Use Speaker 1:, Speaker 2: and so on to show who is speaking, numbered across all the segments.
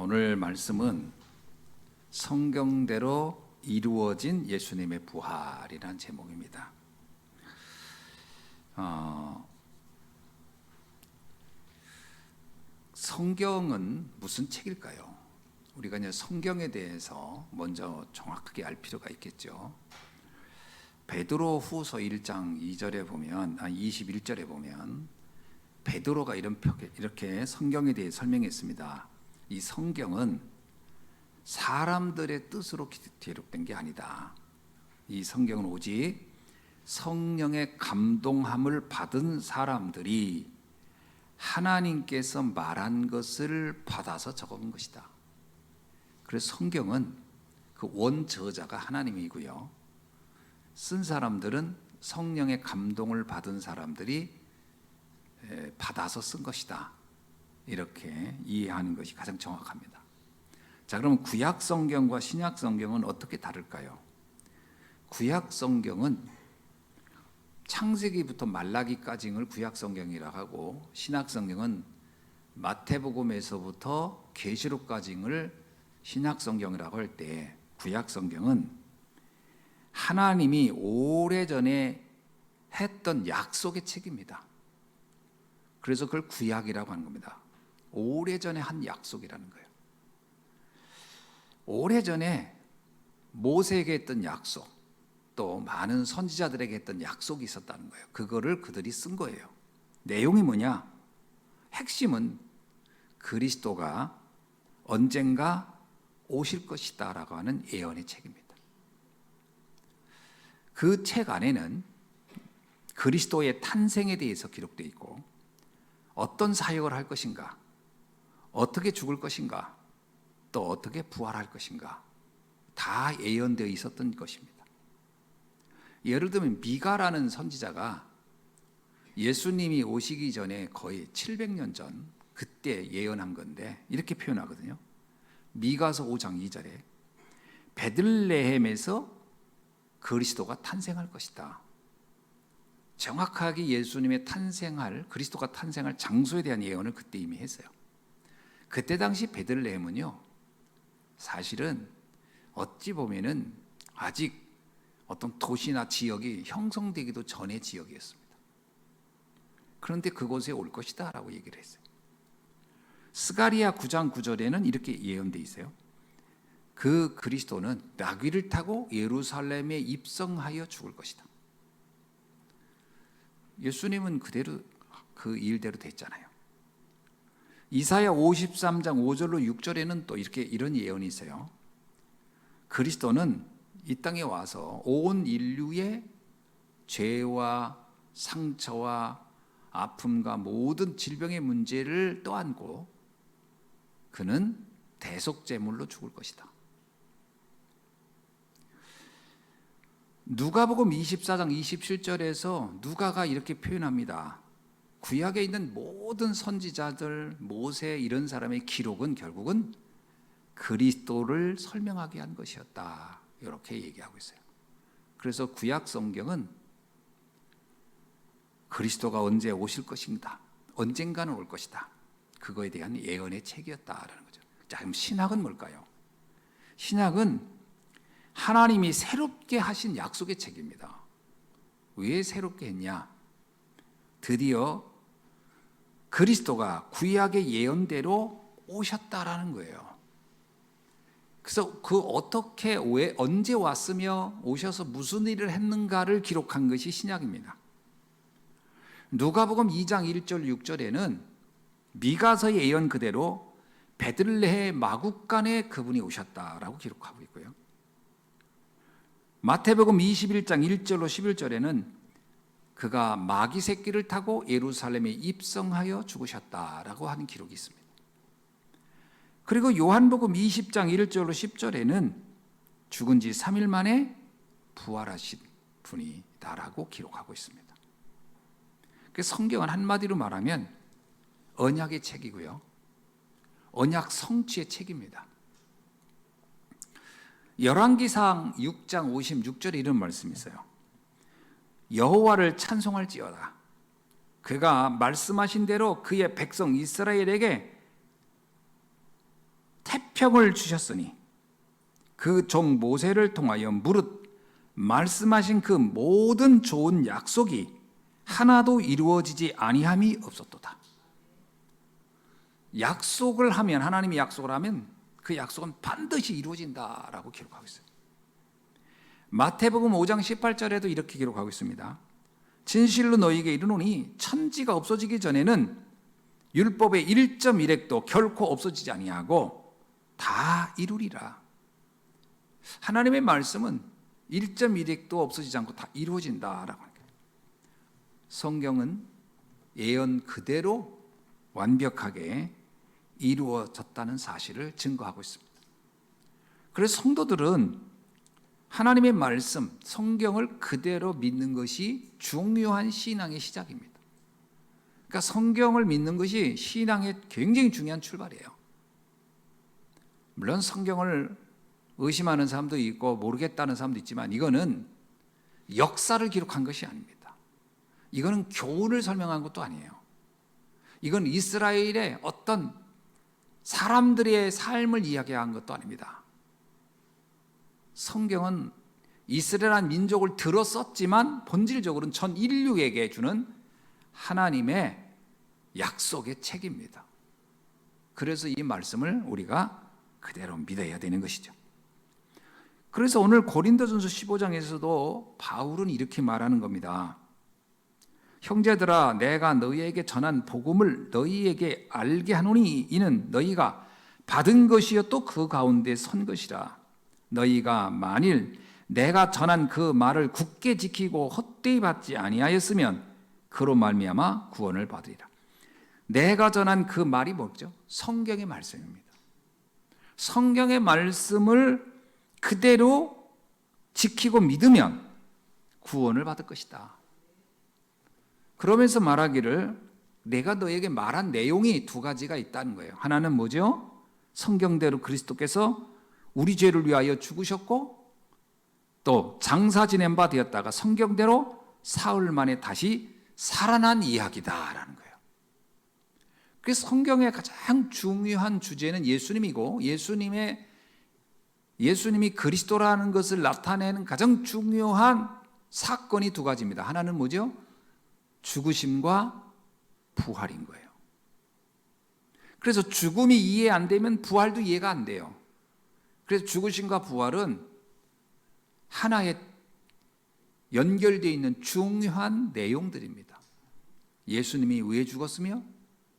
Speaker 1: 오늘 말씀은 성경대로 이루어진 예수님의 부활이라는 제목입니다. 성경은 무슨 책일까요? 우리가 이제 성경에 대해서 먼저 정확하게 알 필요가 있겠죠. 베드로 후서 1장 2절에 보면 21절에 보면 베드로가 이렇게 성경에 대해 설명했습니다. 이 성경은 사람들의 뜻으로 기록된 게 아니다. 이 성경은 오직 성령의 감동함을 받은 사람들이 하나님께서 말한 것을 받아서 적은 것이다. 그래서 성경은 그 원저자가 하나님이고요, 쓴 사람들은 성령의 감동을 받은 사람들이 받아서 쓴 것이다. 이렇게 이해하는 것이 가장 정확합니다. 자, 그럼 구약 성경과 신약 성경은 어떻게 다를까요? 구약 성경은 창세기부터 말라기까지를 구약 성경이라고 하고, 신약 성경은 마태복음에서부터 계시록까지를 신약 성경이라고 할 때, 구약 성경은 하나님이 오래전에 했던 약속의 책입니다. 그래서 그걸 구약이라고 하는 겁니다. 오래전에 한 약속이라는 거예요. 오래전에 모세에게 했던 약속, 또 많은 선지자들에게 했던 약속이 있었다는 거예요. 그거를 그들이 쓴 거예요. 내용이 뭐냐? 핵심은 그리스도가 언젠가 오실 것이다 라고 하는 예언의 책입니다. 그 책 안에는 그리스도의 탄생에 대해서 기록되어 있고, 어떤 사역을 할 것인가, 어떻게 죽을 것인가, 또 어떻게 부활할 것인가, 다 예언되어 있었던 것입니다. 예를 들면 미가라는 선지자가 예수님이 오시기 전에 거의 700년 전 그때 예언한 건데, 이렇게 표현하거든요. 미가서 5장 2절에 베들레헴에서 그리스도가 탄생할 것이다. 정확하게 예수님의 탄생할, 그리스도가 탄생할 장소에 대한 예언을 그때 이미 했어요. 그때 당시 베들레헴은요, 사실은 어찌 보면은 아직 어떤 도시나 지역이 형성되기도 전의 지역이었습니다. 그런데 그곳에 올 것이다 라고 얘기를 했어요. 스가랴 9장 9절에는 이렇게 예언되어 있어요. 그 그리스도는 나귀를 타고 예루살렘에 입성하여 죽을 것이다. 예수님은 그대로 그 일대로 됐잖아요. 이사야 53장 5절로 6절에는 또 이런 예언이 있어요. 그리스도는 이 땅에 와서 온 인류의 죄와 상처와 아픔과 모든 질병의 문제를 떠안고 그는 대속제물로 죽을 것이다. 누가복음 24장 27절에서 누가가 이렇게 표현합니다. 구약에 있는 모든 선지자들, 모세 이런 사람의 기록은 결국은 그리스도를 설명하게 한 것이었다. 이렇게 얘기하고 있어요. 그래서 구약 성경은 그리스도가 언제 오실 것인가, 언젠가는 올 것이다, 그거에 대한 예언의 책이었다라는 거죠. 자, 그럼 신학은 뭘까요? 신학은 하나님이 새롭게 하신 약속의 책입니다. 왜 새롭게 했냐? 드디어 그리스도가 구약의 예언대로 오셨다라는 거예요. 그래서 어떻게, 왜, 언제 왔으며 오셔서 무슨 일을 했는가를 기록한 것이 신약입니다. 누가복음 2장 1절 6절에는 미가서의 예언 그대로 베들레헴 마국간에 그분이 오셨다라고 기록하고 있고요. 마태복음 21장 1절로 11절에는 그가 마귀 새끼를 타고 예루살렘에 입성하여 죽으셨다라고 하는 기록이 있습니다. 그리고 요한복음 20장 1절로 10절에는 죽은 지 3일 만에 부활하신 분이다라고 기록하고 있습니다. 그래서 성경은 한마디로 말하면 언약의 책이고요, 언약 성취의 책입니다. 열왕기상 6장 56절에 이런 말씀이 있어요. 여호와를 찬송할지어다. 그가 말씀하신 대로 그의 백성 이스라엘에게 태평을 주셨으니 그 종 모세를 통하여 무릇 말씀하신 그 모든 좋은 약속이 하나도 이루어지지 아니함이 없었도다. 약속을 하면, 하나님이 약속을 하면 그 약속은 반드시 이루어진다라고 기록하고 있어요. 마태복음 5장 18절에도 이렇게 기록하고 있습니다. 진실로 너희에게 이르노니 천지가 없어지기 전에는 율법의 1.1획도 결코 없어지지 아니하고 다 이루리라. 하나님의 말씀은 1.1획도 없어지지 않고 다 이루어진다라고 합니다. 성경은 예언 그대로 완벽하게 이루어졌다는 사실을 증거하고 있습니다. 그래서 성도들은 하나님의 말씀, 성경을 그대로 믿는 것이 중요한 신앙의 시작입니다. 그러니까 성경을 믿는 것이 신앙의 굉장히 중요한 출발이에요. 물론 성경을 의심하는 사람도 있고 모르겠다는 사람도 있지만 이거는 역사를 기록한 것이 아닙니다. 이거는 교훈을 설명한 것도 아니에요. 이건 이스라엘의 어떤 사람들의 삶을 이야기한 것도 아닙니다. 성경은 이스라엘 민족을 들어 썼지만 본질적으로는 전 인류에게 주는 하나님의 약속의 책입니다. 그래서 이 말씀을 우리가 그대로 믿어야 되는 것이죠. 그래서 오늘 고린도전서 15장에서도 바울은 이렇게 말하는 겁니다. 형제들아, 내가 너희에게 전한 복음을 너희에게 알게 하노니 이는 너희가 받은 것이요 또 그 가운데 선 것이라. 너희가 만일 내가 전한 그 말을 굳게 지키고 헛되이 받지 아니하였으면 그로 말미암아 구원을 받으리라. 내가 전한 그 말이 뭐죠? 성경의 말씀입니다. 성경의 말씀을 그대로 지키고 믿으면 구원을 받을 것이다. 그러면서 말하기를 내가 너에게 말한 내용이 두 가지가 있다는 거예요. 하나는 뭐죠? 성경대로 그리스도께서 우리 죄를 위하여 죽으셨고 또 장사 지낸 바 되었다가 성경대로 사흘 만에 다시 살아난 이야기다라는 거예요. 그래서 성경의 가장 중요한 주제는 예수님이고 예수님이 그리스도라는 것을 나타내는 가장 중요한 사건이 두 가지입니다. 하나는 뭐죠? 죽으심과 부활인 거예요. 그래서 죽음이 이해 안 되면 부활도 이해가 안 돼요. 그래서 죽으심과 부활은 하나의 연결되어 있는 중요한 내용들입니다. 예수님이 왜 죽었으며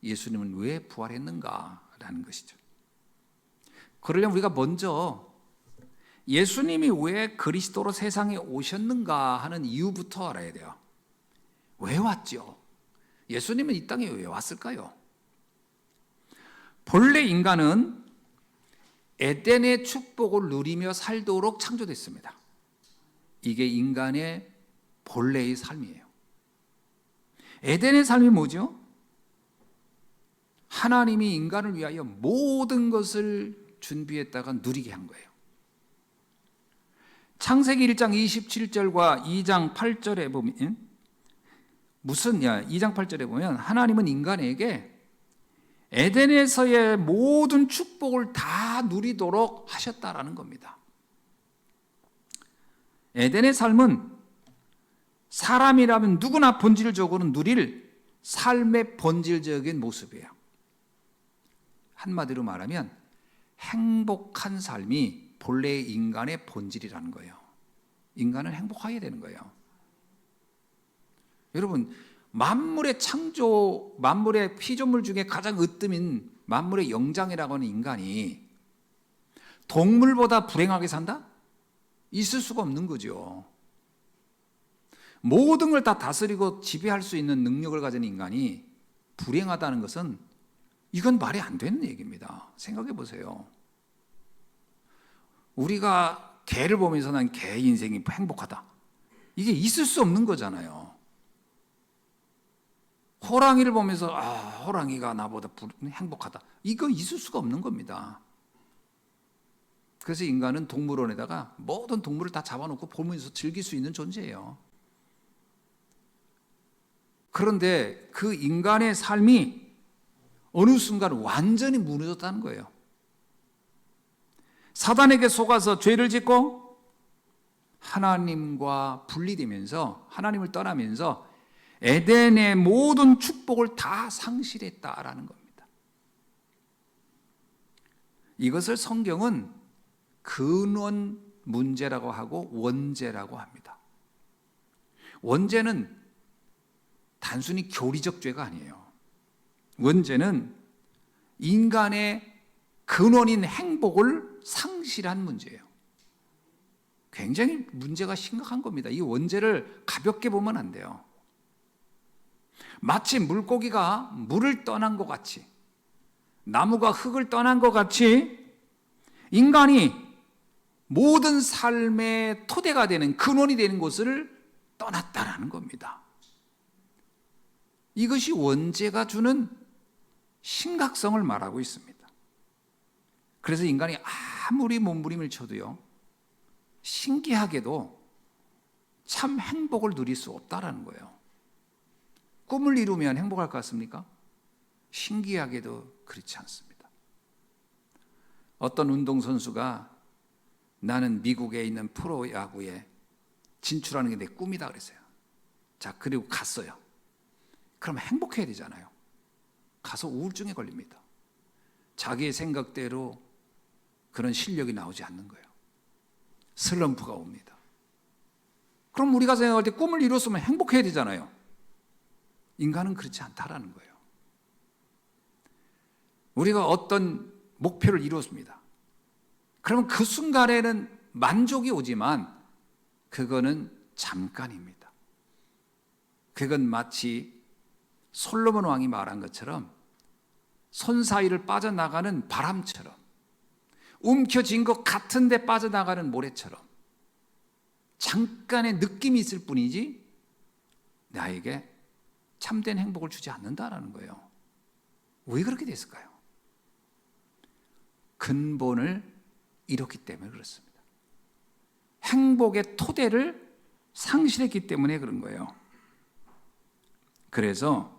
Speaker 1: 예수님은 왜 부활했는가라는 것이죠. 그러려면 우리가 먼저 예수님이 왜 그리스도로 세상에 오셨는가 하는 이유부터 알아야 돼요. 왜 왔죠? 예수님은 이 땅에 왜 왔을까요? 본래 인간은 에덴의 축복을 누리며 살도록 창조됐습니다. 이게 인간의 본래의 삶이에요. 에덴의 삶이 뭐죠? 하나님이 인간을 위하여 모든 것을 준비했다가 누리게 한 거예요. 창세기 1장 27절과 2장 8절에 보면 2장 8절에 보면 하나님은 인간에게 에덴에서의 모든 축복을 다 누리도록 하셨다라는 겁니다. 에덴의 삶은 사람이라면 누구나 본질적으로 누릴 삶의 본질적인 모습이에요. 한마디로 말하면 행복한 삶이 본래의 인간의 본질이라는 거예요. 인간은 행복해야 되는 거예요. 여러분, 만물의 창조, 만물의 피조물 중에 가장 으뜸인 만물의 영장이라고 하는 인간이 동물보다 불행하게 산다? 있을 수가 없는 거죠. 모든 걸 다 다스리고 지배할 수 있는 능력을 가진 인간이 불행하다는 것은 이건 말이 안 되는 얘기입니다. 생각해 보세요. 우리가 개를 보면서 난 개 인생이 행복하다. 이게 있을 수 없는 거잖아요. 호랑이를 보면서 호랑이가 나보다 행복하다. 이거 있을 수가 없는 겁니다. 그래서 인간은 동물원에다가 모든 동물을 다 잡아놓고 보면서 즐길 수 있는 존재예요. 그런데 그 인간의 삶이 어느 순간 완전히 무너졌다는 거예요. 사단에게 속아서 죄를 짓고 하나님과 분리되면서 하나님을 떠나면서 에덴의 모든 축복을 다 상실했다라는 겁니다. 이것을 성경은 근원 문제라고 하고 원죄라고 합니다. 원죄는 단순히 교리적 죄가 아니에요. 원죄는 인간의 근원인 행복을 상실한 문제예요. 굉장히 문제가 심각한 겁니다. 이 원죄를 가볍게 보면 안 돼요. 마치 물고기가 물을 떠난 것 같이, 나무가 흙을 떠난 것 같이 인간이 모든 삶의 토대가 되는 근원이 되는 곳을 떠났다라는 겁니다. 이것이 원죄가 주는 심각성을 말하고 있습니다. 그래서 인간이 아무리 몸부림을 쳐도요, 신기하게도 참 행복을 누릴 수 없다라는 거예요. 꿈을 이루면 행복할 것 같습니까? 신기하게도 그렇지 않습니다. 어떤 운동선수가 나는 미국에 있는 프로야구에 진출하는 게 내 꿈이다 그랬어요. 자, 그리고 갔어요. 그럼 행복해야 되잖아요. 가서 우울증에 걸립니다. 자기의 생각대로 그런 실력이 나오지 않는 거예요. 슬럼프가 옵니다. 그럼 우리가 생각할 때 꿈을 이뤘으면 행복해야 되잖아요. 인간은 그렇지 않다라는 거예요. 우리가 어떤 목표를 이뤘습니다. 그러면 그 순간에는 만족이 오지만 그거는 잠깐입니다. 그건 마치 솔로몬 왕이 말한 것처럼 손 사이를 빠져나가는 바람처럼, 움켜쥔 것 같은데 빠져나가는 모래처럼 잠깐의 느낌이 있을 뿐이지 나에게 참된 행복을 주지 않는다라는 거예요. 왜 그렇게 됐을까요? 근본을 잃었기 때문에 그렇습니다. 행복의 토대를 상실했기 때문에 그런 거예요. 그래서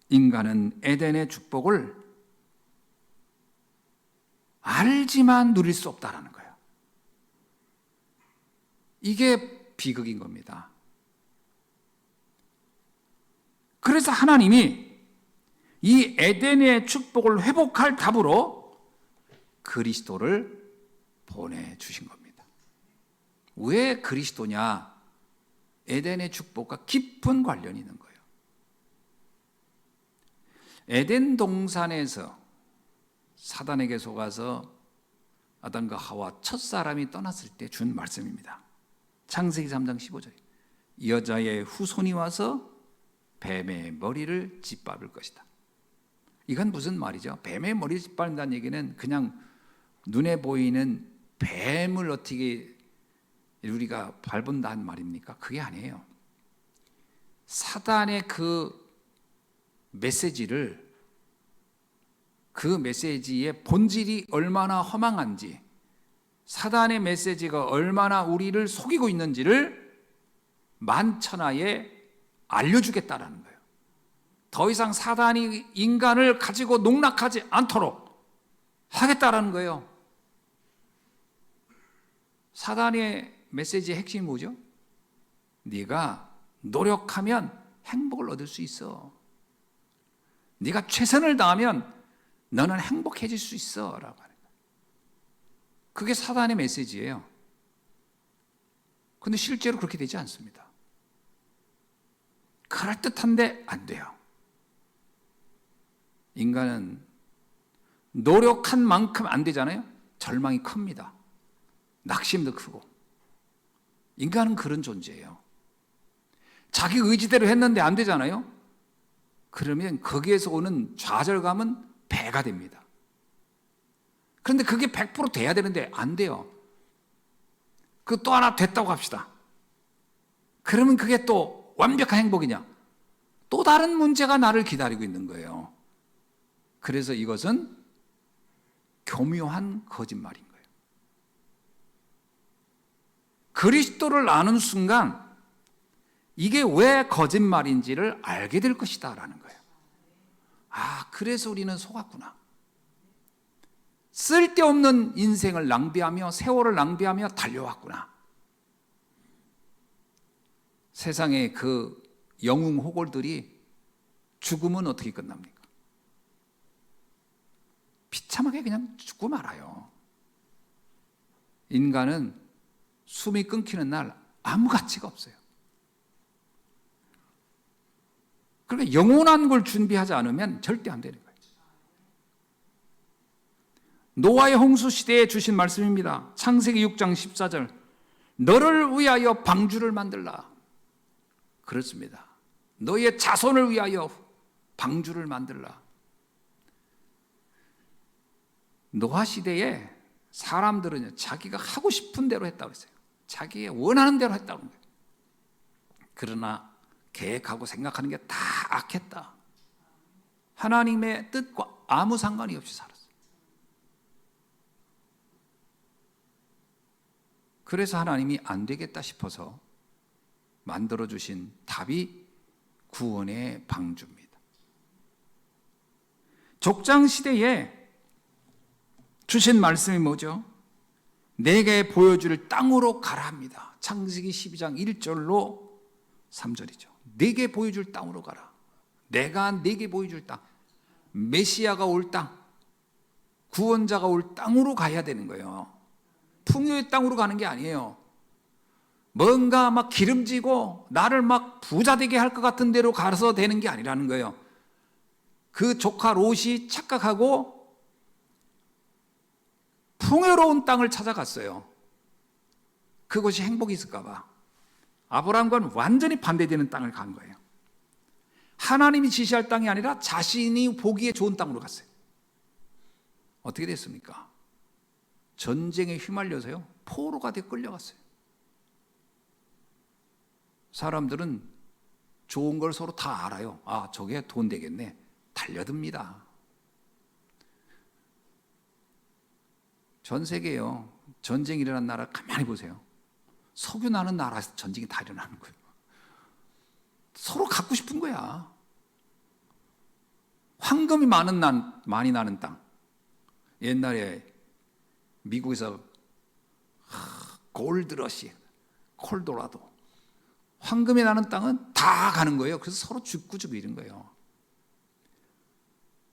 Speaker 1: 인간은 에덴의 축복을 알지만 누릴 수 없다라는 거예요. 이게 비극인 겁니다. 그래서 하나님이 이 에덴의 축복을 회복할 답으로 그리스도를 보내주신 겁니다. 왜 그리스도냐? 에덴의 축복과 깊은 관련이 있는 거예요. 에덴 동산에서 사단에게 속아서 아담과 하와 첫사람이 떠났을 때 준 말씀입니다. 창세기 3장 15절. 여자의 후손이 와서 뱀의 머리를 짓밟을 것이다. 이건 무슨 말이죠? 뱀의 머리를 짓밟는다는 얘기는 그냥 눈에 보이는 뱀을 어떻게 우리가 밟은다는 말입니까? 그게 아니에요. 사단의 그 메시지를, 그 메시지의 본질이 얼마나 허망한지, 사단의 메시지가 얼마나 우리를 속이고 있는지를 만천하에 알려주겠다라는 거예요. 더 이상 사단이 인간을 가지고 농락하지 않도록 하겠다라는 거예요. 사단의 메시지의 핵심이 뭐죠? 네가 노력하면 행복을 얻을 수 있어. 네가 최선을 다하면 너는 행복해질 수 있어 라고 하는 거예요. 그게 사단의 메시지예요. 그런데 실제로 그렇게 되지 않습니다. 그럴듯한데 안 돼요. 인간은 노력한 만큼 안 되잖아요. 절망이 큽니다. 낙심도 크고. 인간은 그런 존재예요. 자기 의지대로 했는데 안 되잖아요. 그러면 거기에서 오는 좌절감은 배가 됩니다. 그런데 그게 100% 돼야 되는데 안 돼요. 그 또 하나 됐다고 합시다. 그러면 그게 또 완벽한 행복이냐? 또 다른 문제가 나를 기다리고 있는 거예요. 그래서 이것은 교묘한 거짓말인 거예요. 그리스도를 아는 순간 이게 왜 거짓말인지를 알게 될 것이다 라는 거예요. 아, 그래서 우리는 속았구나. 쓸데없는 인생을 낭비하며 세월을 낭비하며 달려왔구나. 세상의 그 영웅 호걸들이 죽으면 어떻게 끝납니까? 비참하게 그냥 죽고 말아요. 인간은 숨이 끊기는 날 아무 가치가 없어요. 그러니까 영원한 걸 준비하지 않으면 절대 안 되는 거예요. 노아의 홍수 시대에 주신 말씀입니다. 창세기 6장 14절. 너를 위하여 방주를 만들라. 그렇습니다. 너의 자손을 위하여 방주를 만들라. 노아 시대에 사람들은 자기가 하고 싶은 대로 했다고 했어요. 자기의 원하는 대로 했다고 합니다. 그러나 계획하고 생각하는 게 다 악했다. 하나님의 뜻과 아무 상관이 없이 살았어요. 그래서 하나님이 안 되겠다 싶어서 만들어주신 답이 구원의 방주입니다. 족장시대에 주신 말씀이 뭐죠? 내게 보여줄 땅으로 가라 합니다. 창세기 12장 1절로 3절이죠. 내게 보여줄 땅으로 가라. 내가 내게 보여줄 땅, 메시아가 올 땅, 구원자가 올 땅으로 가야 되는 거예요. 풍요의 땅으로 가는 게 아니에요. 뭔가 막 기름지고 나를 막 부자 되게 할 것 같은 데로 가서 되는 게 아니라는 거예요. 그 조카 롯이 착각하고 풍요로운 땅을 찾아갔어요. 그것이 행복이 있을까 봐. 아브라함과는 완전히 반대되는 땅을 간 거예요. 하나님이 지시할 땅이 아니라 자신이 보기에 좋은 땅으로 갔어요. 어떻게 됐습니까? 전쟁에 휘말려서요, 포로가 되어 끌려갔어요. 사람들은 좋은 걸 서로 다 알아요. 아, 저게 돈 되겠네. 달려듭니다. 전 세계에요, 전쟁이 일어난 나라 가만히 보세요. 석유 나는 나라에서 전쟁이 다 일어나는 거예요. 서로 갖고 싶은 거야. 황금이 많이 나는 땅. 옛날에 미국에서 골드러시, 콜도라도, 황금이 나는 땅은 다 가는 거예요. 그래서 서로 죽고 이런 거예요.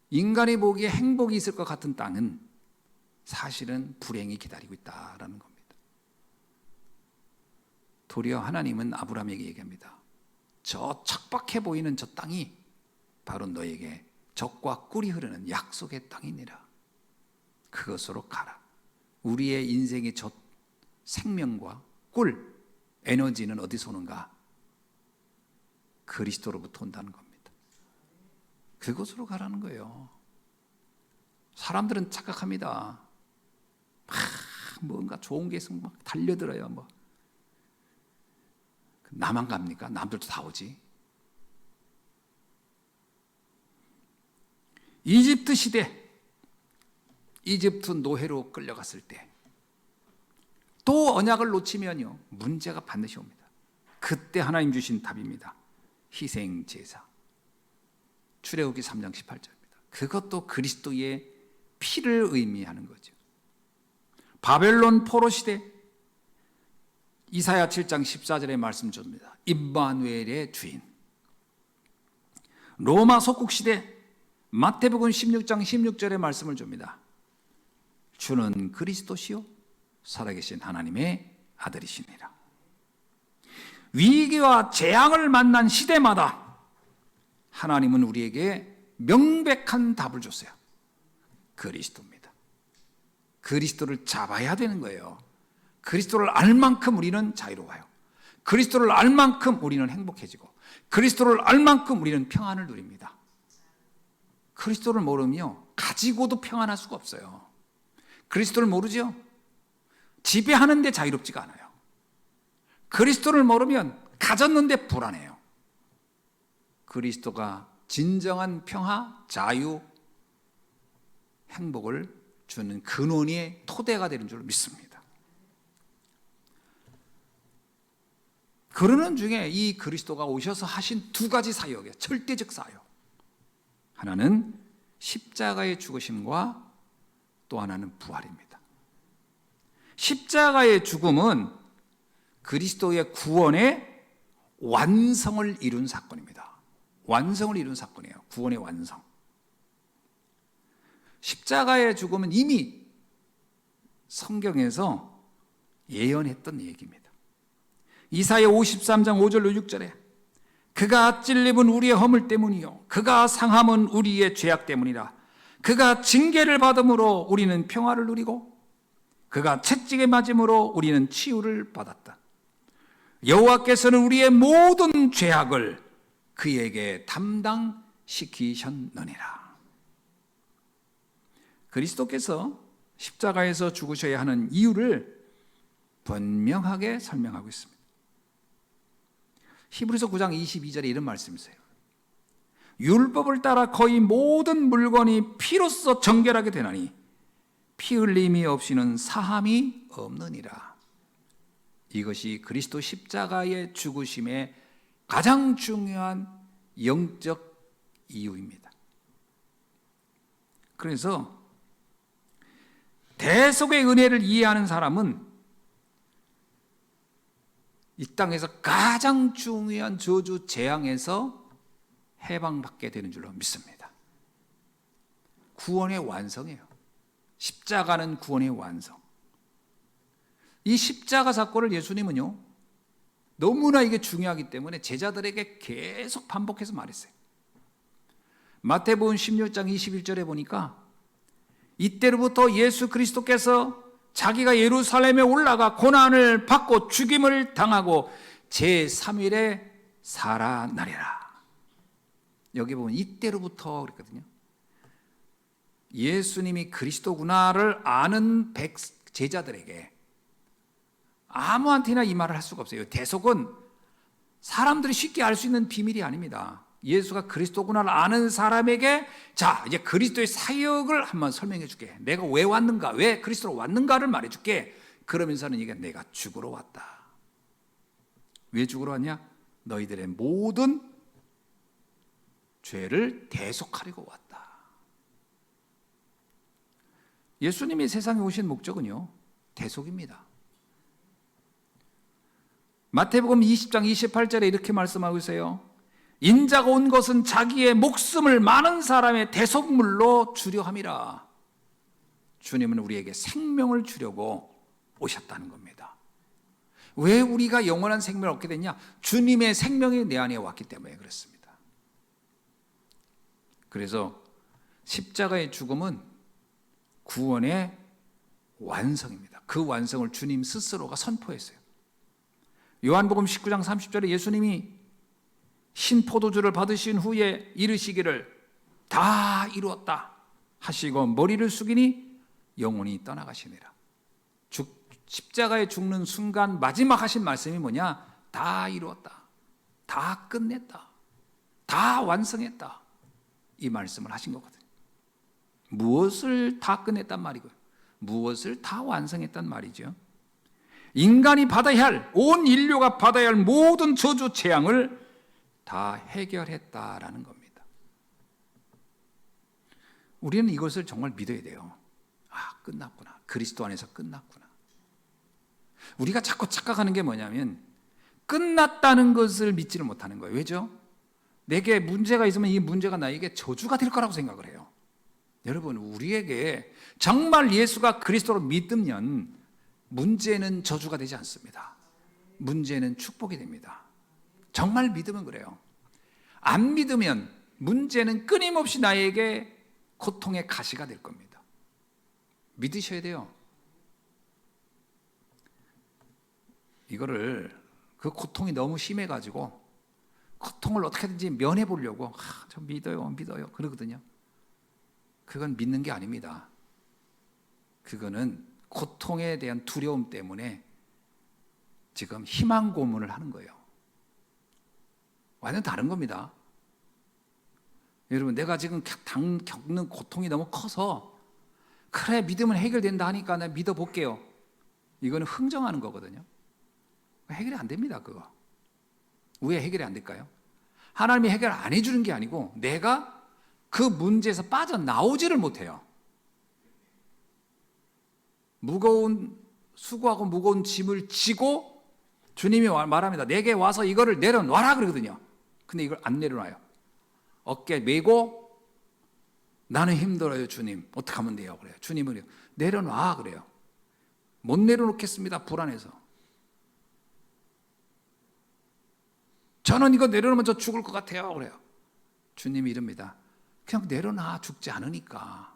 Speaker 1: 인간이 보기에 행복이 있을 것 같은 땅은 사실은 불행이 기다리고 있다라는 겁니다. 도리어 하나님은 아브라함에게 얘기합니다. 저 척박해 보이는 저 땅이 바로 너에게 젖과 꿀이 흐르는 약속의 땅이니라. 그것으로 가라. 우리의 인생의 젖, 생명과 꿀, 에너지는 어디서 오는가? 그리스도로부터 온다는 겁니다. 그곳으로 가라는 거예요. 사람들은 착각합니다. 뭔가 좋은 게 있으면 막 달려들어요. 뭐. 나만 갑니까? 남들도 다 오지. 이집트 시대, 이집트 노예로 끌려갔을 때 또 언약을 놓치면요, 문제가 반드시 옵니다. 그때 하나님 주신 답입니다. 희생제사. 출애굽기 3장 18절입니다. 그것도 그리스도의 피를 의미하는 거죠. 바벨론 포로 시대, 이사야 7장 14절의 말씀 줍니다. 임마누엘의 주인. 로마 속국 시대, 마태복음 16장 16절의 말씀을 줍니다. 주는 그리스도시요 살아계신 하나님의 아들이시니라. 위기와 재앙을 만난 시대마다 하나님은 우리에게 명백한 답을 줬어요. 그리스도입니다. 그리스도를 잡아야 되는 거예요. 그리스도를 알 만큼 우리는 자유로워요. 그리스도를 알 만큼 우리는 행복해지고, 그리스도를 알 만큼 우리는 평안을 누립니다. 그리스도를 모르며 가지고도 평안할 수가 없어요. 그리스도를 모르죠? 지배하는데 자유롭지가 않아요. 그리스도를 모르면 가졌는데 불안해요. 그리스도가 진정한 평화, 자유, 행복을 주는 근원의 토대가 되는 줄 믿습니다. 그러는 중에 이 그리스도가 오셔서 하신 두 가지 사역이에요. 절대적 사역. 하나는 십자가의 죽으심과 또 하나는 부활입니다. 십자가의 죽음은 그리스도의 구원의 완성을 이룬 사건입니다. 완성을 이룬 사건이에요. 구원의 완성. 십자가의 죽음은 이미 성경에서 예언했던 얘기입니다. 이사야 53장 5절로 6절에 그가 찔림은 우리의 허물 때문이요 그가 상함은 우리의 죄악 때문이라. 그가 징계를 받음으로 우리는 평화를 누리고 그가 채찍에 맞음으로 우리는 치유를 받았다. 여호와께서는 우리의 모든 죄악을 그에게 담당시키셨느니라. 그리스도께서 십자가에서 죽으셔야 하는 이유를 분명하게 설명하고 있습니다. 히브리서 9장 22절에 이런 말씀이 있어요. 율법을 따라 거의 모든 물건이 피로써 정결하게 되나니 피 흘림이 없이는 사함이 없느니라. 이것이 그리스도 십자가의 죽으심의 가장 중요한 영적 이유입니다. 그래서 대속의 은혜를 이해하는 사람은 이 땅에서 가장 중요한 저주 재앙에서 해방받게 되는 줄로 믿습니다. 구원의 완성이에요. 십자가는 구원의 완성. 이 십자가 사건을 예수님은요, 너무나 이게 중요하기 때문에 제자들에게 계속 반복해서 말했어요. 마태복음 16장 21절에 보니까 이때로부터 예수 그리스도께서 자기가 예루살렘에 올라가 고난을 받고 죽임을 당하고 제3일에 살아나리라. 여기 보면 이때로부터 그랬거든요. 예수님이 그리스도구나를 아는 제자들에게 아무한테나 이 말을 할 수가 없어요. 대속은 사람들이 쉽게 알 수 있는 비밀이 아닙니다. 예수가 그리스도구나를 아는 사람에게 자, 이제 그리스도의 사역을 한번 설명해 줄게. 내가 왜 왔는가, 왜 그리스도로 왔는가를 말해 줄게. 그러면서는 이게 내가 죽으러 왔다. 왜 죽으러 왔냐? 너희들의 모든 죄를 대속하려고 왔다. 예수님이 세상에 오신 목적은요, 대속입니다. 마태복음 20장 28절에 이렇게 말씀하고 있어요. 인자가 온 것은 자기의 목숨을 많은 사람의 대속물로 주려 함이라. 주님은 우리에게 생명을 주려고 오셨다는 겁니다. 왜 우리가 영원한 생명을 얻게 됐냐? 주님의 생명이 내 안에 왔기 때문에 그렇습니다. 그래서 십자가의 죽음은 구원의 완성입니다. 그 완성을 주님 스스로가 선포했어요. 요한복음 19장 30절에 예수님이 신포도주를 받으신 후에 이르시기를 다 이루었다 하시고 머리를 숙이니 영혼이 떠나가시니라. 십자가에 죽는 순간 마지막 하신 말씀이 뭐냐? 다 이루었다, 다 끝냈다, 다 완성했다, 이 말씀을 하신 거거든요. 무엇을 다 끝냈단 말이고요, 무엇을 다 완성했단 말이죠. 인간이 받아야 할, 온 인류가 받아야 할 모든 저주 재앙을 다 해결했다라는 겁니다. 우리는 이것을 정말 믿어야 돼요. 아, 끝났구나. 그리스도 안에서 끝났구나. 우리가 자꾸 착각하는 게 뭐냐면 끝났다는 것을 믿지를 못하는 거예요. 왜죠? 내게 문제가 있으면 이 문제가 나에게 저주가 될 거라고 생각을 해요. 여러분, 우리에게 정말 예수가 그리스도로 믿으면 문제는 저주가 되지 않습니다. 문제는 축복이 됩니다. 정말 믿으면 그래요. 안 믿으면 문제는 끊임없이 나에게 고통의 가시가 될 겁니다. 믿으셔야 돼요. 이거를, 그 고통이 너무 심해가지고 고통을 어떻게든지 면해보려고 저 믿어요 그러거든요. 그건 믿는 게 아닙니다. 그거는 고통에 대한 두려움 때문에 지금 희망 고문을 하는 거예요. 완전 다른 겁니다. 여러분, 내가 지금 겪는 고통이 너무 커서 그래 믿으면 해결된다 하니까 내가 믿어볼게요. 이거는 흥정하는 거거든요. 해결이 안 됩니다. 그거. 왜 해결이 안 될까요? 하나님이 해결 안 해주는 게 아니고 내가 그 문제에서 빠져나오지를 못해요. 수고하고 무거운 짐을 지고 주님이 말합니다. 내게 와서 이거를 내려놔라 그러거든요. 근데 이걸 안 내려놔요. 어깨 메고 나는 힘들어요 주님. 어떻게 하면 돼요? 그래요. 주님은 내려놔 그래요. 못 내려놓겠습니다. 불안해서. 저는 이거 내려놓으면 저 죽을 것 같아요. 그래요. 주님이 이럽니다. 그냥 내려놔 죽지 않으니까.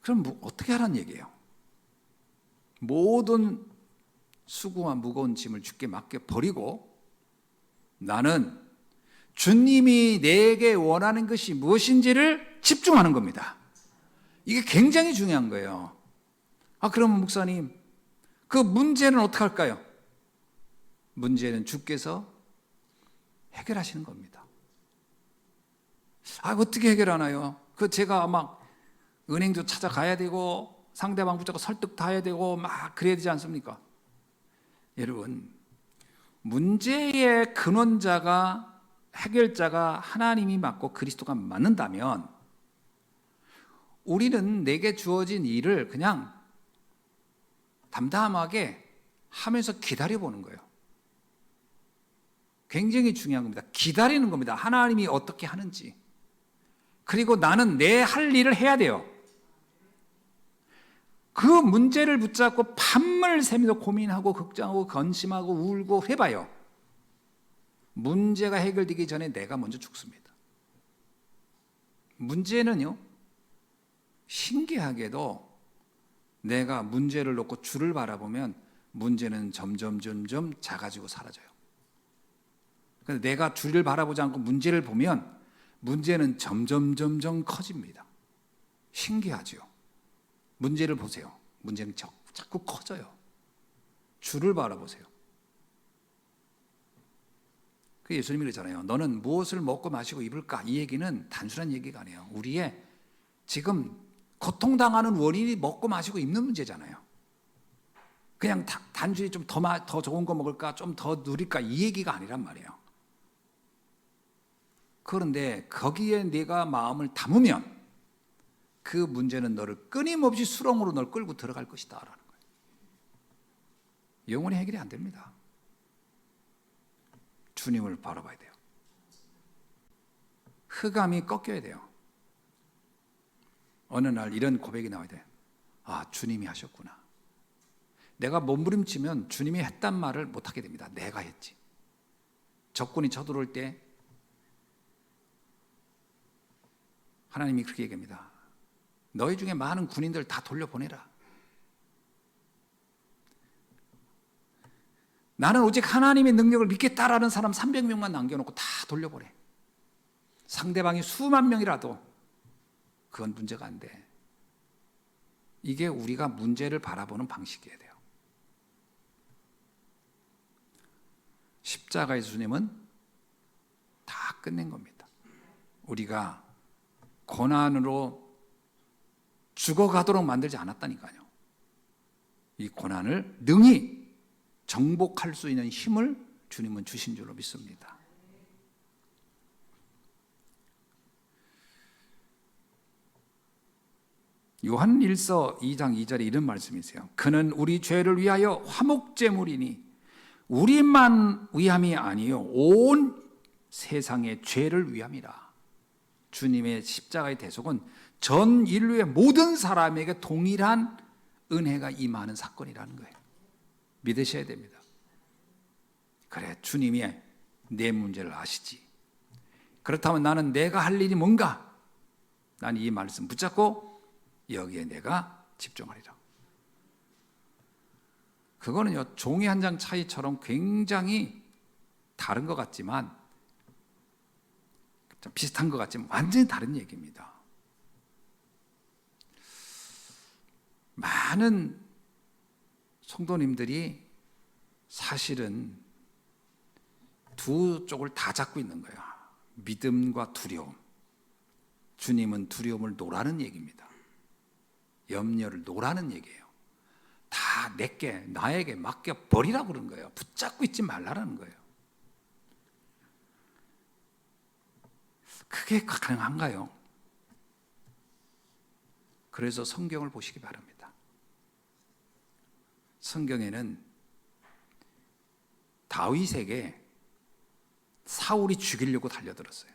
Speaker 1: 그럼 어떻게 하라는 얘기예요? 모든 수고와 무거운 짐을 주께 맡겨 버리고 나는 주님이 내게 원하는 것이 무엇인지를 집중하는 겁니다. 이게 굉장히 중요한 거예요. 그럼 목사님, 그 문제는 어떻게 할까요? 문제는 주께서 해결하시는 겁니다. 어떻게 해결하나요? 제가 막 은행도 찾아가야 되고 상대방 붙잡고 설득 다 해야 되고 막 그래야 되지 않습니까? 여러분, 문제의 근원자가 해결자가 하나님이 맞고 그리스도가 맞는다면 우리는 내게 주어진 일을 그냥 담담하게 하면서 기다려보는 거예요. 굉장히 중요한 겁니다. 기다리는 겁니다. 하나님이 어떻게 하는지. 그리고 나는 내 할 일을 해야 돼요. 그 문제를 붙잡고 밤을 새면서 고민하고 걱정하고 건심하고 울고 해봐요. 문제가 해결되기 전에 내가 먼저 죽습니다. 문제는요, 신기하게도 내가 문제를 놓고 주를 바라보면 문제는 점점 작아지고 사라져요. 근데 내가 주를 바라보지 않고 문제를 보면 문제는 점점 커집니다. 신기하죠? 문제를 보세요. 문제는 자꾸 커져요. 주를 바라보세요. 그 예수님이 그러잖아요. 너는 무엇을 먹고 마시고 입을까? 이 얘기는 단순한 얘기가 아니에요. 우리의 지금 고통당하는 원인이 먹고 마시고 입는 문제잖아요. 그냥 단순히 좀 더 좋은 거 먹을까? 좀 더 누릴까? 이 얘기가 아니란 말이에요. 그런데 거기에 네가 마음을 담으면 그 문제는 너를 끊임없이 수렁으로 널 끌고 들어갈 것이다 라는 거예요. 영원히 해결이 안 됩니다. 주님을 바라봐야 돼요. 흑암이 꺾여야 돼요. 어느 날 이런 고백이 나와야 돼요. 주님이 하셨구나. 내가 몸부림치면 주님이 했단 말을 못하게 됩니다. 내가 했지. 적군이 쳐들어올 때 하나님이 그렇게 얘기합니다. 너희 중에 많은 군인들 다 돌려보내라. 나는 오직 하나님의 능력을 믿겠다라는 사람 300명만 남겨놓고 다 돌려보내. 상대방이 수만 명이라도 그건 문제가 안 돼. 이게 우리가 문제를 바라보는 방식이어야 돼요. 십자가의 주님은 다 끝낸 겁니다. 우리가 고난으로 죽어가도록 만들지 않았다니까요. 이 고난을 능히 정복할 수 있는 힘을 주님은 주신 줄로 믿습니다. 요한 1서 2장 2절에 이런 말씀이 있어요. 그는 우리 죄를 위하여 화목제물이니 우리만 위함이 아니요 온 세상의 죄를 위함이라. 주님의 십자가의 대속은 전 인류의 모든 사람에게 동일한 은혜가 임하는 사건이라는 거예요. 믿으셔야 됩니다. 그래, 주님이 내 문제를 아시지. 그렇다면 나는 내가 할 일이 뭔가? 나는 이 말씀 붙잡고 여기에 내가 집중하리라. 그거는요, 종이 한 장 차이처럼 굉장히 다른 것 같지만, 좀 비슷한 것 같지만 완전히 다른 얘기입니다. 많은 성도님들이 사실은 두 쪽을 다 잡고 있는 거예요. 믿음과 두려움. 주님은 두려움을 놓으라는 얘기입니다. 염려를 놓으라는 얘기예요. 다 내게, 나에게 맡겨버리라고 그런 거예요. 붙잡고 있지 말라는 거예요. 그게 가능한가요? 그래서 성경을 보시기 바랍니다. 성경에는 다윗에게 사울이 죽이려고 달려들었어요.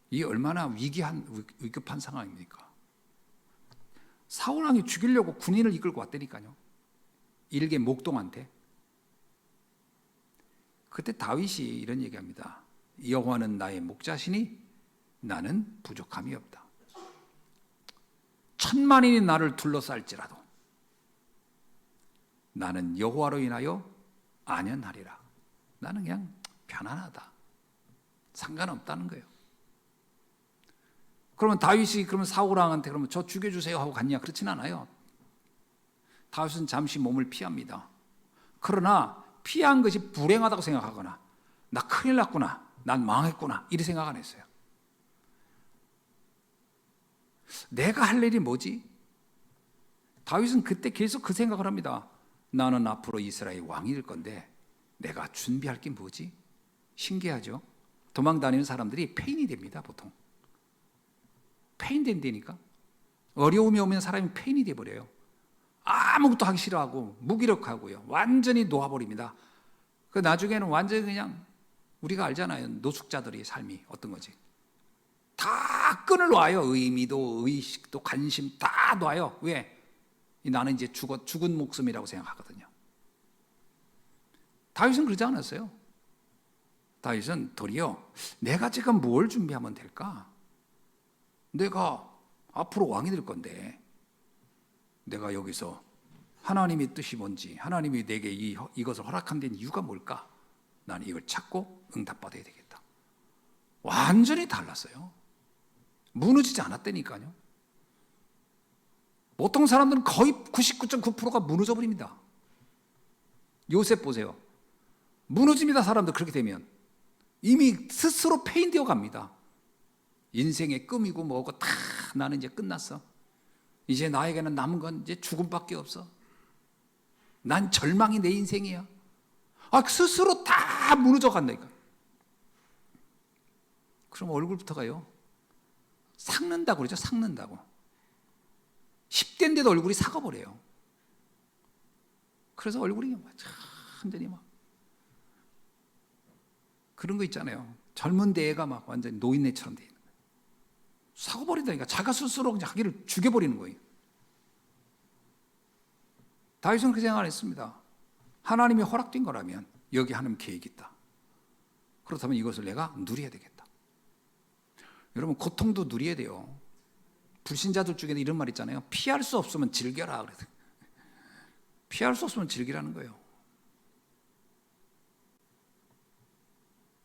Speaker 1: 이게 얼마나 위급한 상황입니까? 사울 왕이 죽이려고 군인을 이끌고 왔다니까요. 일개 목동한테. 그때 다윗이 이런 얘기합니다. 여호와는 나의 목자시니 나는 부족함이 없다. 1000만인이 나를 둘러쌀지라도 나는 여호와로 인하여 안연하리라. 나는 그냥 편안하다. 상관없다는 거예요. 그러면 다윗이 그러면 사울 왕한테 그러면 저 죽여주세요 하고 갔냐? 그렇진 않아요. 다윗은 잠시 몸을 피합니다. 그러나 피한 것이 불행하다고 생각하거나 나 큰일 났구나, 난 망했구나 이렇게 생각 안 했어요. 내가 할 일이 뭐지? 다윗은 그때 계속 그 생각을 합니다. 나는 앞으로 이스라엘 왕이 될 건데 내가 준비할 게 뭐지? 신기하죠? 도망 다니는 사람들이 폐인이 됩니다. 보통 폐인 된다니까. 어려움이 오면 사람이 폐인이 돼버려요. 아무것도 하기 싫어하고 무기력하고요. 완전히 놓아버립니다. 그 나중에는 완전히 그냥 우리가 알잖아요. 노숙자들의 삶이 어떤 거지. 다 끈을 놔요. 의미도 의식도 관심 다 놔요. 왜? 나는 이제 죽은 목숨이라고 생각하거든요. 다윗은 그러지 않았어요. 다윗은 도리어 내가 지금 뭘 준비하면 될까? 내가 앞으로 왕이 될 건데 내가 여기서 하나님의 뜻이 뭔지, 하나님이 내게 이것을 허락한 데는 이유가 뭘까? 나는 이걸 찾고 응답받아야 되겠다. 완전히 달랐어요. 무너지지 않았다니까요. 보통 사람들은 거의 99.9%가 무너져 버립니다. 요셉 보세요. 무너집니다. 사람들 그렇게 되면 이미 스스로 폐인되어 갑니다. 인생의 꿈이고 뭐고 다 나는 이제 끝났어. 이제 나에게는 남은 건 이제 죽음밖에 없어. 난 절망이 내 인생이야. 스스로 다 무너져 간다니까. 그럼 얼굴부터가요. 삭는다고 그러죠. 삭는다고. 10대인데도 얼굴이 삭아버려요. 그래서 얼굴이 완전히 막 그런 거 있잖아요. 젊은데 애가 막 완전히 노인네처럼 돼 있는 거예요. 삭아버린다니까. 자가 스스로 그냥 자기를 죽여버리는 거예요. 다윗은 그 생각을 했습니다. 하나님이 허락된 거라면 여기 하나님 계획이 있다. 그렇다면 이것을 내가 누려야 되겠다. 여러분 고통도 누려야 돼요. 불신자들 중에도 이런 말 있잖아요. 피할 수 없으면 즐겨라. 그래서 피할 수 없으면 즐기라는 거예요.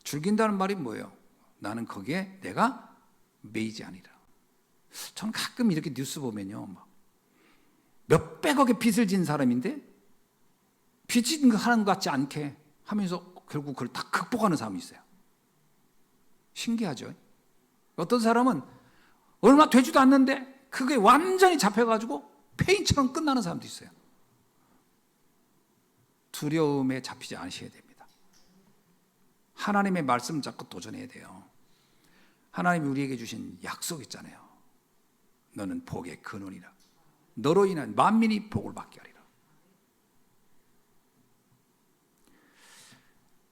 Speaker 1: 즐긴다는 말이 뭐예요? 나는 거기에 내가 매이지 아니라. 저는 가끔 이렇게 뉴스 보면요, 몇백억의 빚을 진 사람인데 빚진 사람 같지 않게 하면서 결국 그걸 다 극복하는 사람이 있어요. 신기하죠? 어떤 사람은 얼마 되지도 않는데 그게 완전히 잡혀가지고 폐인처럼 끝나는 사람도 있어요. 두려움에 잡히지 않으셔야 됩니다. 하나님의 말씀 잡고 도전해야 돼요. 하나님이 우리에게 주신 약속 있잖아요. 너는 복의 근원이라. 너로 인한 만민이 복을 받게 하리라.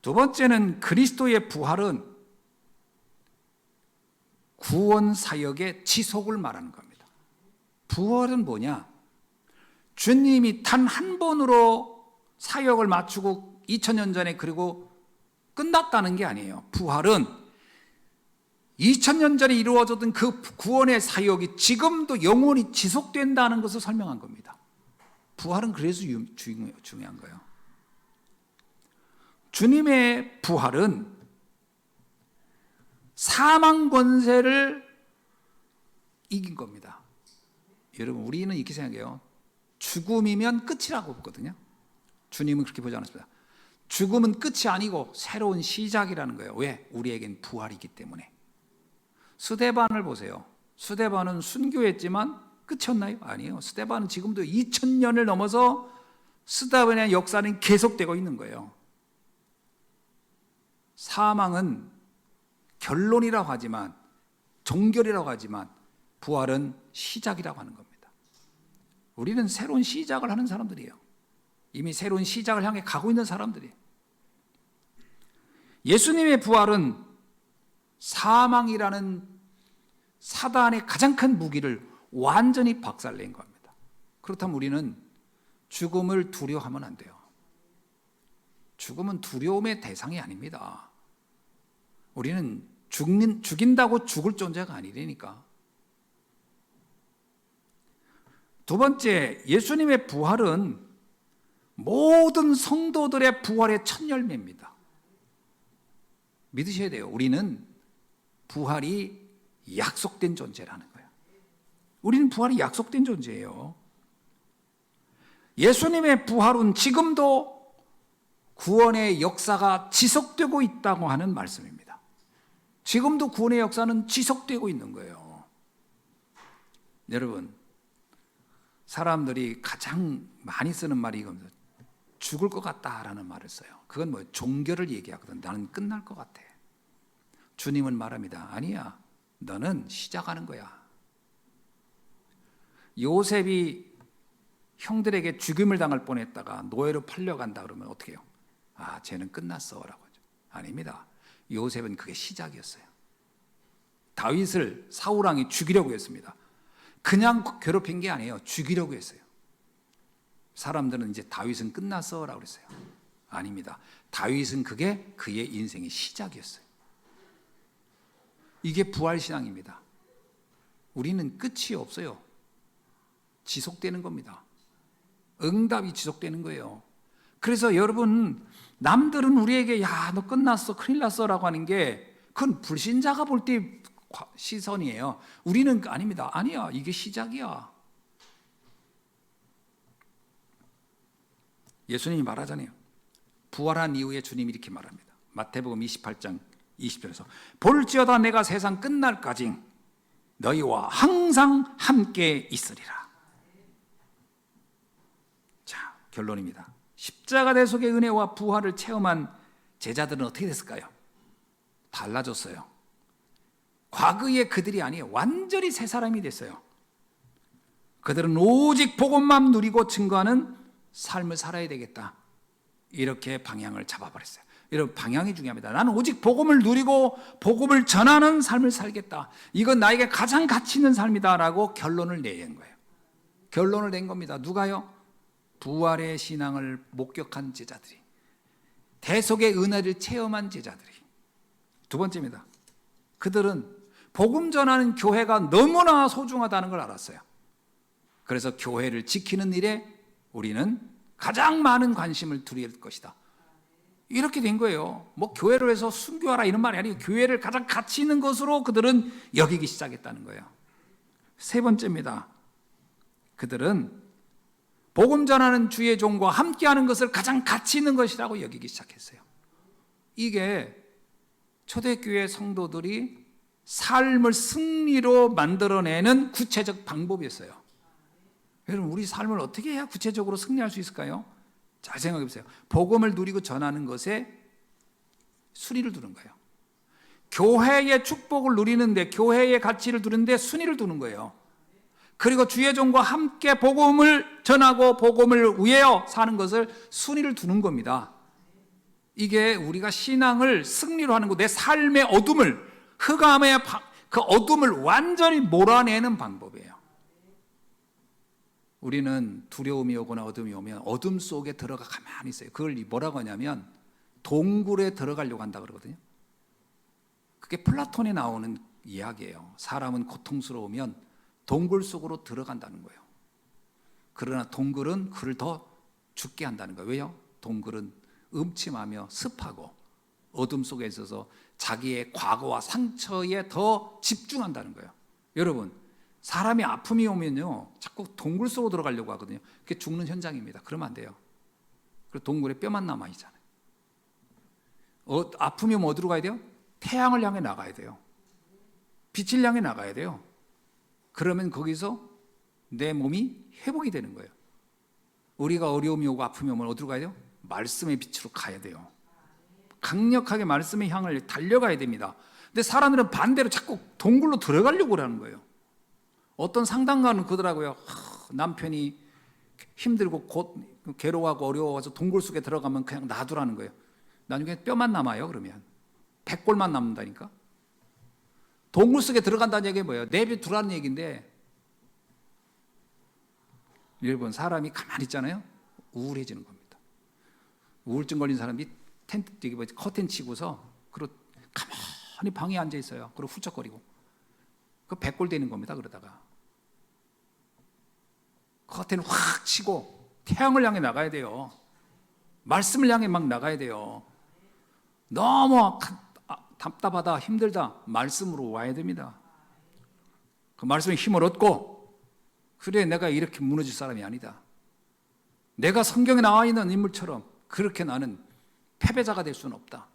Speaker 1: 두 번째는 그리스도의 부활은 구원 사역의 지속을 말하는 겁니다. 부활은 뭐냐? 주님이 단 한 번으로 사역을 마치고 2000년 전에 그리고 끝났다는 게 아니에요. 부활은 2000년 전에 이루어졌던 그 구원의 사역이 지금도 영원히 지속된다는 것을 설명한 겁니다. 부활은 그래서 중요한 거예요. 주님의 부활은 사망 권세를 이긴 겁니다. 여러분 우리는 이렇게 생각해요. 죽음이면 끝이라고 보거든요. 주님은 그렇게 보지 않았습니다. 죽음은 끝이 아니고 새로운 시작이라는 거예요. 왜? 우리에겐 부활이기 때문에. 스데반을 보세요. 스데반은 순교했지만 끝이었나요? 아니에요. 스데반은 지금도 2000년을 넘어서 스데반의 역사는 계속되고 있는 거예요. 사망은 결론이라고 하지만 종결이라고 하지만 부활은 시작이라고 하는 겁니다. 우리는 새로운 시작을 하는 사람들이에요. 이미 새로운 시작을 향해 가고 있는 사람들이에요. 예수님의 부활은 사망이라는 사단의 가장 큰 무기를 완전히 박살낸 겁니다. 그렇다면 우리는 죽음을 두려워하면 안 돼요. 죽음은 두려움의 대상이 아닙니다. 우리는 죽인다고 죽을 존재가 아니라니까. 두 번째, 예수님의 부활은 모든 성도들의 부활의 첫 열매입니다. 믿으셔야 돼요. 우리는 부활이 약속된 존재라는 거예요. 우리는 부활이 약속된 존재예요. 예수님의 부활은 지금도 구원의 역사가 지속되고 있다고 하는 말씀입니다. 지금도 구원의 역사는 지속되고 있는 거예요. 여러분, 사람들이 가장 많이 쓰는 말이 이겁니다. 죽을 것 같다라는 말을 써요. 그건 뭐 종교를 얘기하거든. 나는 끝날 것 같아. 주님은 말합니다. 아니야, 너는 시작하는 거야. 요셉이 형들에게 죽임을 당할 뻔했다가 노예로 팔려간다 그러면 어떻게 해요? 아, 쟤는 끝났어 라고 하죠. 아닙니다. 요셉은 그게 시작이었어요. 다윗을 사울왕이 죽이려고 했습니다. 그냥 괴롭힌 게 아니에요. 죽이려고 했어요. 사람들은 이제 다윗은 끝났어 라고 그랬어요. 아닙니다. 다윗은 그게 그의 인생의 시작이었어요. 이게 부활신앙입니다. 우리는 끝이 없어요. 지속되는 겁니다. 응답이 지속되는 거예요. 그래서 여러분, 남들은 우리에게 야, 너 끝났어, 큰일 났어 라고 하는 게 그건 불신자가 볼 때 시선이에요. 우리는 아닙니다. 아니야, 이게 시작이야. 예수님이 말하잖아요. 부활한 이후에 주님이 이렇게 말합니다. 마태복음 28장 20절에서 볼지어다 내가 세상 끝날까지 너희와 항상 함께 있으리라. 자, 결론입니다. 십자가 대속의 은혜와 부활을 체험한 제자들은 어떻게 됐을까요? 달라졌어요. 과거의 그들이 아니에요. 완전히 새 사람이 됐어요. 그들은 오직 복음만 누리고 증거하는 삶을 살아야 되겠다. 이렇게 방향을 잡아버렸어요. 여러분, 방향이 중요합니다. 나는 오직 복음을 누리고 복음을 전하는 삶을 살겠다. 이건 나에게 가장 가치 있는 삶이다라고 결론을 내는 거예요. 결론을 낸 겁니다. 누가요? 부활의 신앙을 목격한 제자들이, 대속의 은혜를 체험한 제자들이. 두 번째입니다. 그들은 복음 전하는 교회가 너무나 소중하다는 걸 알았어요. 그래서 교회를 지키는 일에 우리는 가장 많은 관심을 두릴 것이다. 이렇게 된 거예요. 뭐 교회를 해서 순교하라 이런 말이 아니고 교회를 가장 가치 있는 것으로 그들은 여기기 시작했다는 거예요. 세 번째입니다. 그들은 복음 전하는 주의 종과 함께하는 것을 가장 가치 있는 것이라고 여기기 시작했어요. 이게 초대교회 성도들이 삶을 승리로 만들어내는 구체적 방법이었어요. 여러분, 우리 삶을 어떻게 해야 구체적으로 승리할 수 있을까요? 잘 생각해 보세요. 복음을 누리고 전하는 것에 순위를 두는 거예요. 교회의 축복을 누리는데, 교회의 가치를 두는데 순위를 두는 거예요. 그리고 주의 종과 함께 복음을 전하고 복음을 위하여 사는 것을 순위를 두는 겁니다. 이게 우리가 신앙을 승리로 하는 거, 내 삶의 어둠을, 흑암의 그 어둠을 완전히 몰아내는 방법이에요. 우리는 두려움이 오거나 어둠이 오면 어둠 속에 들어가 가만히 있어요. 그걸 뭐라고 하냐면 동굴에 들어가려고 한다 그러거든요. 그게 플라톤에 나오는 이야기예요. 사람은 고통스러우면 동굴 속으로 들어간다는 거예요. 그러나 동굴은 그를 더 죽게 한다는 거예요. 왜요? 동굴은 음침하며 습하고 어둠 속에 있어서 자기의 과거와 상처에 더 집중한다는 거예요. 여러분, 사람이 아픔이 오면요, 자꾸 동굴 속으로 들어가려고 하거든요. 그게 죽는 현장입니다. 그러면 안 돼요. 그리고 동굴에 뼈만 남아있잖아요. 아픔이 오면 어디로 가야 돼요? 태양을 향해 나가야 돼요. 빛을 향해 나가야 돼요. 그러면 거기서 내 몸이 회복이 되는 거예요. 우리가 어려움이 오고 아픔이 오면 어디로 가야 돼요? 말씀의 빛으로 가야 돼요. 강력하게 말씀의 향을 달려가야 됩니다. 근데 사람들은 반대로 자꾸 동굴로 들어가려고 하는 거예요. 어떤 상담가는 그러더라고요. 남편이 힘들고 곧 괴로워하고 어려워서 동굴 속에 들어가면 그냥 놔두라는 거예요. 나중에 뼈만 남아요. 그러면 백골만 남는다니까. 동굴 속에 들어간다는 얘기가 뭐예요? 내비두라는 얘기인데, 여러분, 사람이 가만히 있잖아요. 우울해지는 겁니다. 우울증 걸린 사람이 텐트 뛰기 커튼 치고서 그리고 가만히 방에 앉아 있어요. 그리고 훌쩍거리고 그 백골 되는 겁니다. 그러다가 커튼을 확 치고 태양을 향해 나가야 돼요. 말씀을 향해 막 나가야 돼요. 너무 답답하다, 힘들다, 말씀으로 와야 됩니다. 그 말씀에 힘을 얻고, 그래 내가 이렇게 무너질 사람이 아니다. 내가 성경에 나와 있는 인물처럼 그렇게 나는 패배자가 될 수는 없다.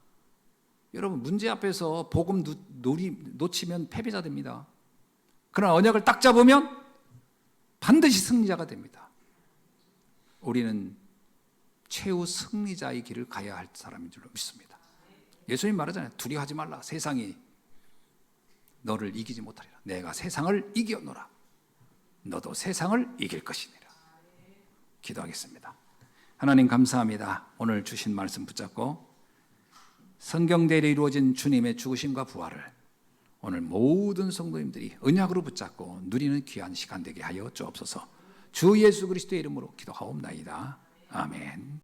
Speaker 1: 여러분, 문제 앞에서 복음 놓치면 패배자 됩니다. 그러나 언약을 딱 잡으면 반드시 승리자가 됩니다. 우리는 최후 승리자의 길을 가야 할 사람인 줄로 믿습니다. 예수님 말하잖아요. 두려워하지 말라. 세상이 너를 이기지 못하리라. 내가 세상을 이겨노라. 너도 세상을 이길 것이니라. 기도하겠습니다. 하나님 감사합니다. 오늘 주신 말씀 붙잡고 성경대로 이루어진 주님의 죽으심과 부활을 오늘 모든 성도님들이 언약으로 붙잡고 누리는 귀한 시간 되게 하여 주옵소서. 주 예수 그리스도의 이름으로 기도하옵나이다. 아멘.